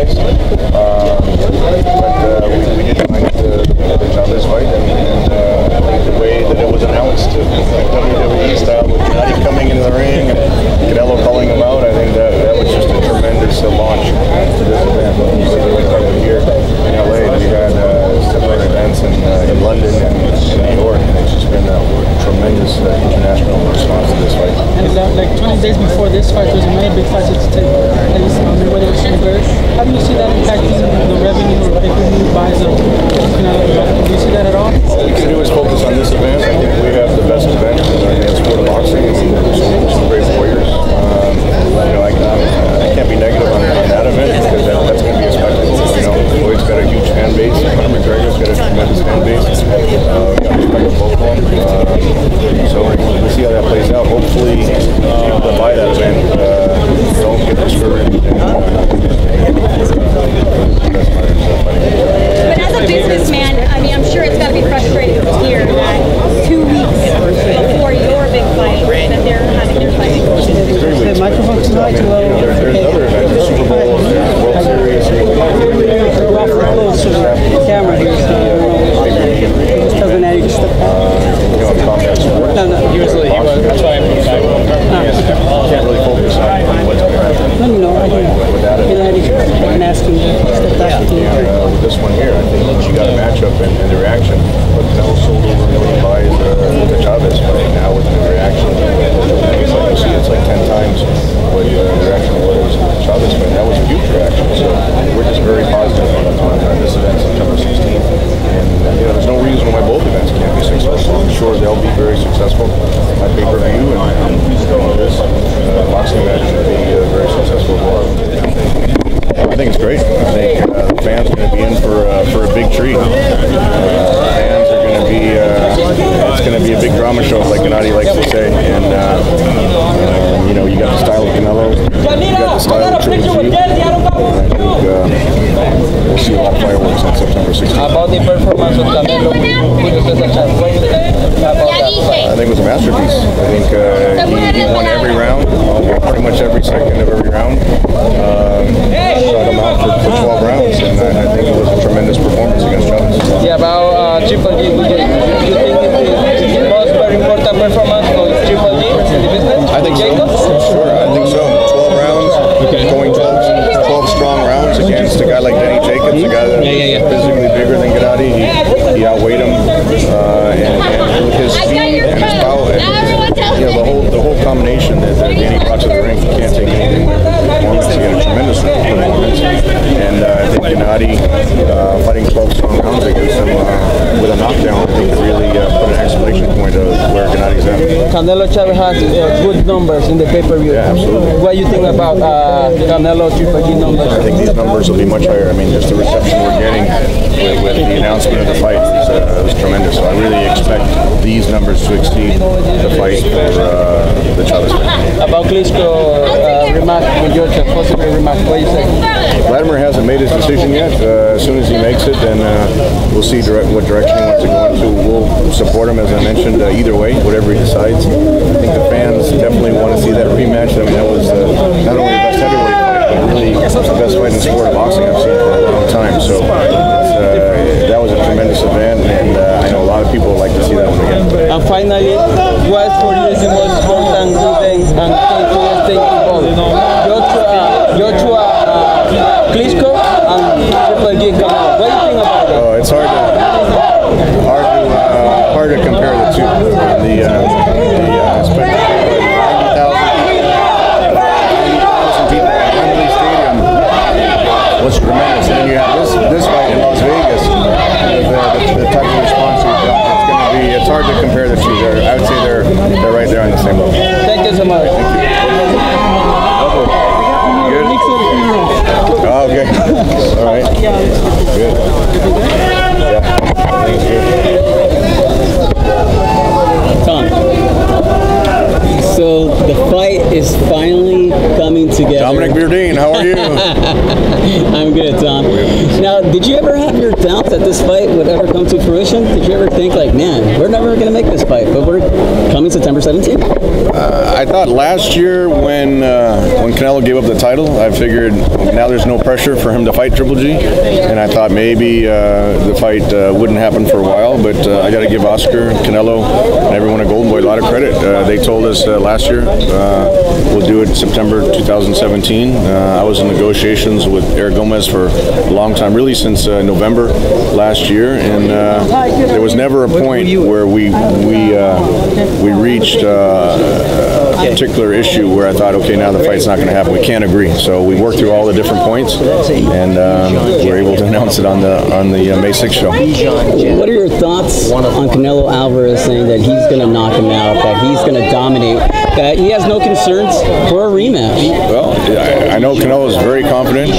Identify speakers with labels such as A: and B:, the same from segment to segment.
A: nice. But we didn't like the Chavez fight, and I think the way that it was announced, WWE style, with Gennady coming into the ring and Canelo calling him out, I think that was just a tremendous launch to this event. You see the red carpet here in LA, we had similar events in London and in New York, and it's just been a tremendous international response to this fight.
B: And like 20 days before this fight, there's many big fights at stake. At least Mayweather and Mayweather. How do you see that impacting the revenue or pay-per-view buys of Canelo? Do you see that at all?
A: All we can do is focus on this event. I think we have the best event in the sport of boxing. Some great warriors. I can't be negative on that event because that's going to be a spectacle. Floyd's got a huge fan base. Conor McGregor's got a tremendous fan base. We got respect for both of them. So we'll see how that plays out. Hopefully, people that buy that event don't get discouraged.
C: But as a businessman, I mean, I'm sure it's got to be frustrating to hear that 2 weeks before your big fight that they're having their fight.
B: The microphone tonight,
A: there's other events, the Super Bowl, World Series.
B: We're off close to the camera here, so just tell Gennady to step back. No.
D: Usually he was. That's why I put it back.
A: Can't really focus on what's going to happen.
B: No, I didn't. Gennady, I'm asking you to step back.
A: With this one here, I think she got a matchup and the reaction. But Canelo sold over 1 million buys the Chavez fight. Now with the reaction, you see it's like 10 times what the reaction was to the Chavez fight. That was a huge reaction. So we're just very positive on this event, September 16th. And there's no reason why both events can't be successful. I'm sure they'll be very successful. My pay-per-view and this boxing match should be very successful as well. I think it's great. I think the fans are going to be in for a big treat. Fans are going to be, it's going to be a big drama show, like Gennady likes to say. And, you got the style of Canelo, you got the style of Thru. We'll see a lot of fireworks on September 16th.
D: About the performance of Canelo, what do you think about that?
A: I think it was a masterpiece. I think he won every round, pretty much every second of every round. Shot him out for 12 rounds, and I think it was a tremendous performance against Chavez.
D: Yeah, about Triple G, do you think it's the most very important performance of Triple G in the business?
A: I think so. Sure, I think so. 12 rounds, going 12 strong rounds against a guy like Danny Jacobs, a guy that's physically bigger than Gennady. He outweighed him, and with his speed and his power, the whole combination that Danny brought to the ring, you can't take anything away from his performance. He had a tremendous performance, and I think Gennady fighting 12 strong rounds against him with a knockdown, I think really put an exclamation point of where Gennady's at.
D: Canelo Chavez has good numbers in the pay-per-view.
A: Yeah, absolutely.
D: What do you think about Canelo Triple G numbers?
A: I think these numbers will be much higher. I mean, just the reception we're getting with the announcement of the fight was tremendous. So I really expect these numbers to exceed the fight for the Chavez fight.
D: About Klitschko rematch with Georgia, possible rematch, what do you say?
A: Vladimir hasn't made his decision yet. As soon as he makes it, then we'll see what direction he wants to go into. We'll support him, as I mentioned, either way, whatever he decides. I think the fans definitely want to see that rematch. I mean, that was not only the best heavyweight fight, but really the best fight in the sport of boxing I've seen for a long time. So that was a tremendous event, and I know a lot of people would like to see that one again.
D: And finally, what for you is the most important event and thing involved? Joshua Klitschko and Triple G come out. What do you think about that?
A: Oh, it's hard to compare the two. The spectacle, 90,000 people at Wembley Stadium was tremendous. And then you have this fight in Las Vegas. The type of response you've got, it's hard to compare the two. I would say they're right there on the same level.
D: Thank you so much.
A: Thank you. Good. Oh, okay. All right. Good. Yeah. Thanks, good.
E: Tom, so the fight is finally coming together.
A: Dominic Beardine, how are you?
E: I'm good, Tom. Now, did you ever have your doubts that this fight would ever come to fruition? Did you ever think, like, man, we're never going to make this fight, but we're coming September 17th?
A: I thought last year when Canelo gave up the title, I figured now there's no pressure for him to fight Triple G, and I thought maybe the fight wouldn't happen for a while, but I got to give Oscar, Canelo, and everyone at Golden Boy a lot of credit. They told us last year we'll do it September 2017. I was in negotiations with Eric Gomez for a long time, really since November last year, and there was never a point where we reached a particular issue where I thought, okay, now the fight's not going to happen. We can't agree. So we worked through all the different points, and we're able to announce it on the May 6th show.
E: What are your thoughts on Canelo Alvarez saying that he's going to knock him out, that he's going to dominate, that he has no concerns for a rematch?
A: Well, I know Canelo's very confident.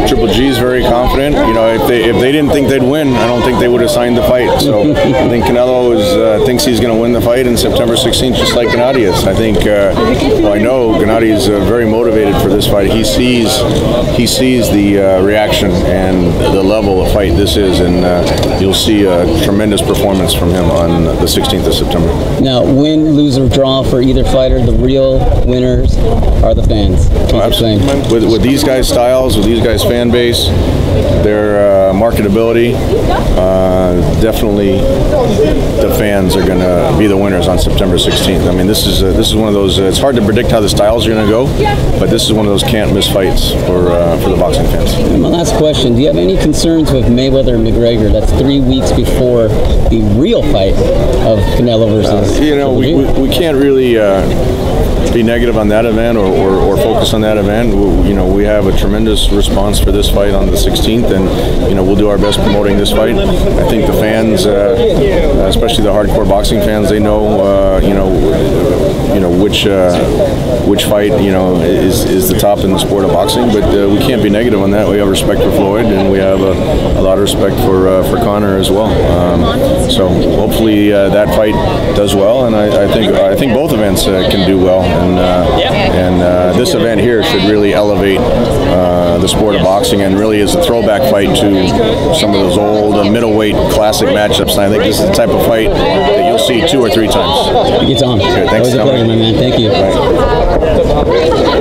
A: Triple G's very confident. You know, if they didn't think they'd win, I don't think they would have signed the fight. So I think Canelo thinks he's going to win the fight in September 16th, just like Gennady is. I think, I know Gennady is very motivated for this fight. He sees the reaction and the level of fight this is, and you'll see a tremendous performance from him on the 16th of September.
E: Now, win, lose, or draw for either fighter, the real winners are the fans.
A: With these guys' styles, with these guys' fan base, their marketability, definitely the fans are going to be the winners on September 16th. I mean, this is one of those. It's hard to predict how the styles are going to go, but this is one of those can't miss fights for the boxing fans.
E: And my last question: do you have any concerns with Mayweather and McGregor? That's 3 weeks before the real fight of Canelo versus.
A: We can't really be negative on that event or focus on that event. We have a tremendous response for this fight on the 16th, and we'll do our best promoting this fight. I think the fans, especially the hardcore boxing fans, they know which fight is the top in the sport of boxing. But we can't be negative on that. We have respect for Floyd, and we have a lot of respect for Conor as well. So hopefully that fight does well, and I think both events can do well. And this event here should really elevate the sport of boxing, and really is a throwback fight to some of those old middleweight classic matchups. And I think this is the type of fight that you'll see 2 or 3 times.
E: Thank you, Tom.
A: Okay, thanks.
E: Always a pleasure, my man. Thank you.
A: Right.